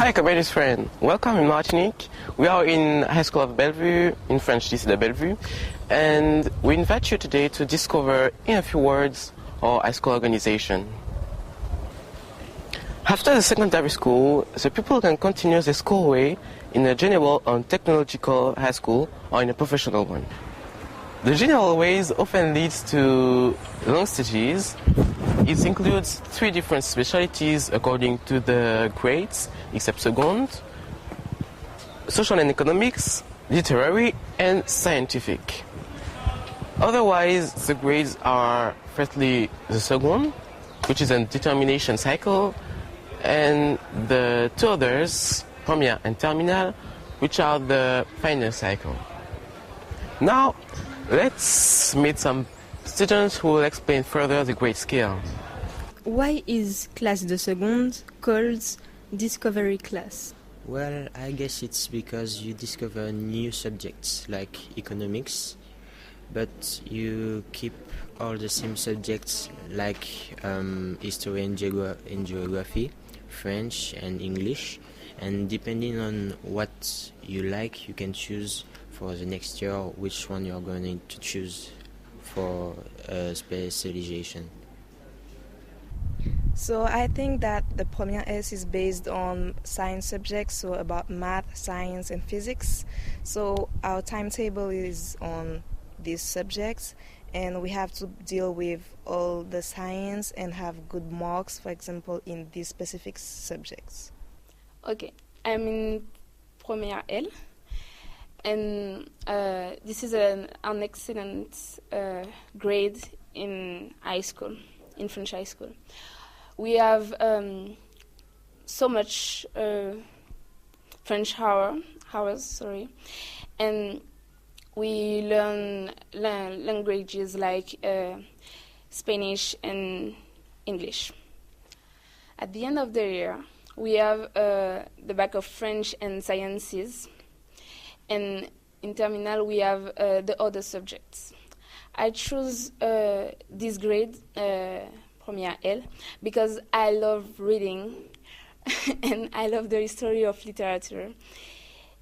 Hi, communist friend. Welcome in Martinique. We are in High School of Bellevue, in French lycée de Bellevue, and we invite you today to discover, in a few words, our high school organization. After the secondary school, the pupil can continue the school way in a general or technological high school or in a professional one. The general ways often leads to long stages. It includes 3 different specialties according to the grades, except second: social and economics, literary, and scientific. Otherwise, the grades are firstly the second, which is a determination cycle, and the 2 others, première and terminal, which are the final cycle. Now, let's meet some students who will explain further the grade scale. Why is classe de seconde called discovery class? Well, I guess it's because you discover new subjects like economics, but you keep all the same subjects like history and geography, French and English, and depending on what you like, you can choose for the next year which one you're going to choose for specialization. So I think that the Première S is based on science subjects, so about math, science and physics. So our timetable is on these subjects and we have to deal with all the science and have good marks, for example, in these specific subjects. Okay, I'm in Première L and this is an excellent grade in high school, in French high school. We have so much French hours, and we learn languages like Spanish and English. At the end of the year, we have the back of French and sciences, and in terminal we have the other subjects. I choose this grade, Première L, because I love reading and I love the history of literature.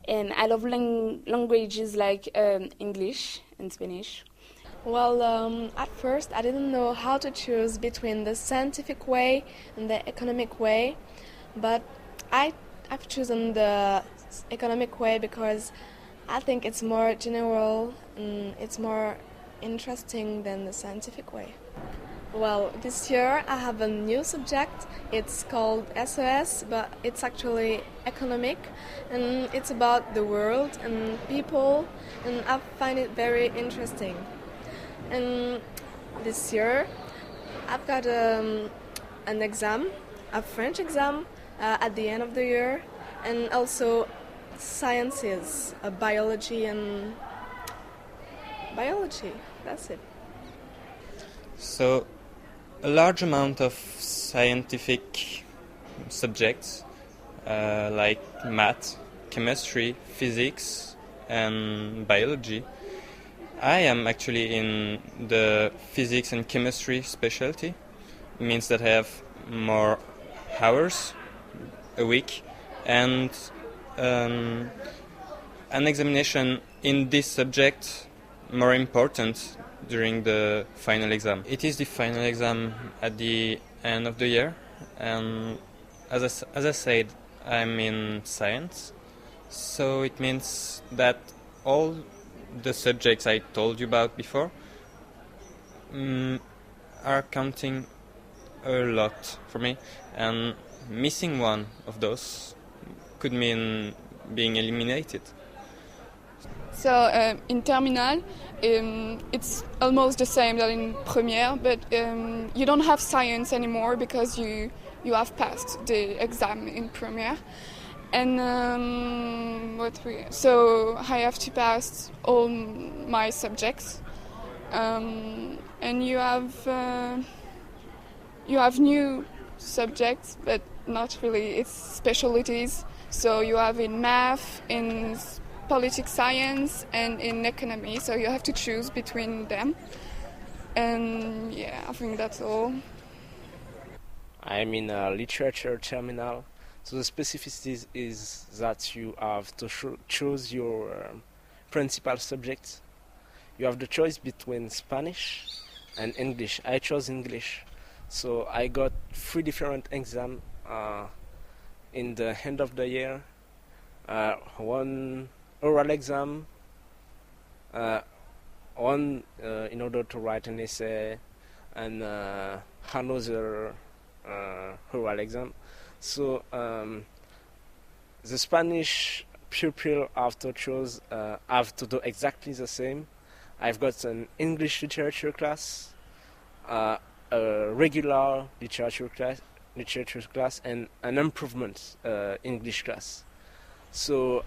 And I love languages like English and Spanish. Well, at first I didn't know how to choose between the scientific way and the economic way, but I've chosen the economic way because I think it's more general and it's more interesting than the scientific way. Well, this year I have a new subject. It's called SOS, but it's actually economic, and it's about the world and people, and I find it very interesting. And this year I've got an exam, a French exam at the end of the year, and also sciences, biology and biology. That's it. So, a large amount of scientific subjects like math, chemistry, physics, and biology. I am actually in the physics and chemistry specialty. It means that I have more hours a week and an examination in this subject more important during the final exam. It is the final exam at the end of the year, and as I said, I'm in science, so it means that all the subjects I told you about before are counting a lot for me, and missing one of those could mean being eliminated. So in terminal, it's almost the same that in première, but you don't have science anymore because you have passed the exam in première. And so I have to pass all my subjects, and you have new subjects, but not really. It's specialties. So you have in math, in politics science, and in economy. So you have to choose between them. And yeah, I think that's all. I'm in a literature terminal, So the specificity is that you have to choose your principal subject. You have the choice between Spanish and English. I chose English. So I got 3 different exams in the end of the year. One oral exam, one in order to write an essay, and another oral exam. So the Spanish pupil have to choose, have to do exactly the same. I've got an English literature class, a regular literature class, and an improvement English class. So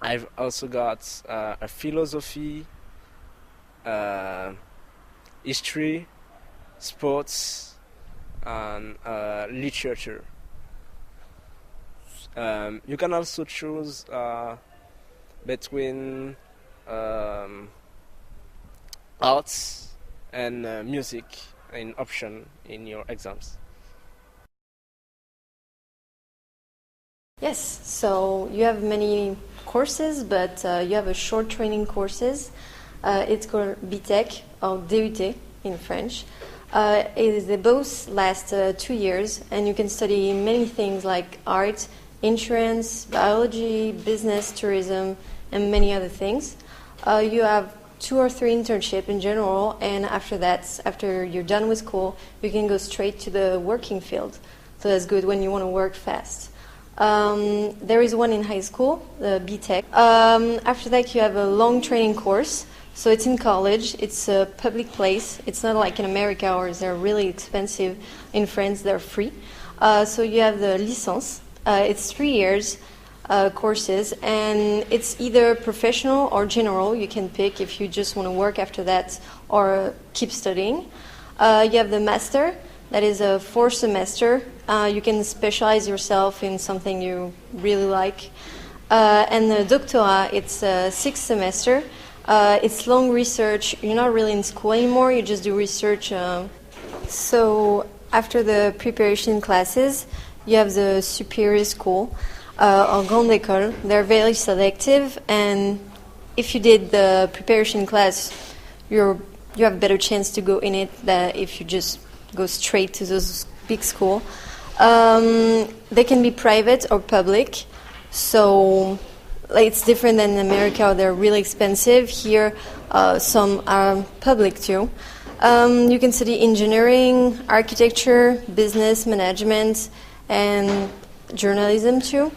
I've also got a philosophy, history, sports, and literature. You can also choose between arts and music in option in your exams. Yes, so you have many courses, but you have a short training courses. It's called BTEC or DUT in French. They both last 2 years, and you can study many things like art, insurance, biology, business, tourism, and many other things. You have 2 or 3 internships in general, and after that, after you're done with school, you can go straight to the working field. So that's good when you want to work fast. There is one in high school, the BTEC. After that, you have a long training course. So it's in college. It's a public place. It's not like in America where they're really expensive. In France, they're free. So you have the licence. It's 3 years courses, and it's either professional or general. You can pick if you just want to work after that or keep studying. You have the master. That is a 4 semester. You can specialize yourself in something you really like. And the doctorat, it's a 6 semester. It's long research. You're not really in school anymore. You just do research. So after the preparation classes, you have the superior school or grande école. They're very selective, and if you did the preparation class, you have a better chance to go in it than if you just go straight to those big school. They can be private or public, so it's different than in America. They're really expensive. Here, some are public too. You can study engineering, architecture, business management, and journalism too.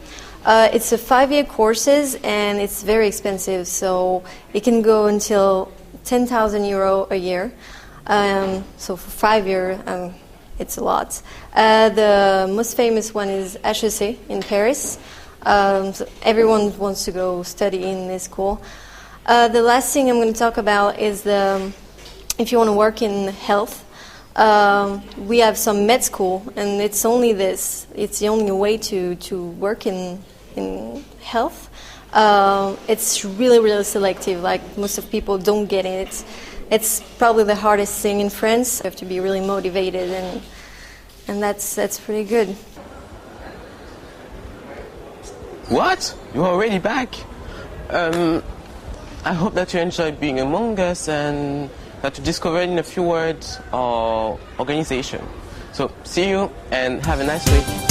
It's a 5-year courses, and it's very expensive, so it can go until 10,000 euro a year. So for 5 years, it's a lot. The most famous one is HEC in Paris. So everyone wants to go study in this school. The last thing I'm going to talk about is if you want to work in health. We have some med school, and it's only this. It's the only way to work in health. It's really, really selective. Like, most of people don't get it. It's probably the hardest thing in France. You have to be really motivated, and that's pretty good. What? You're already back? I hope that you enjoyed being among us and that you discovered in a few words our organization. So see you and have a nice week.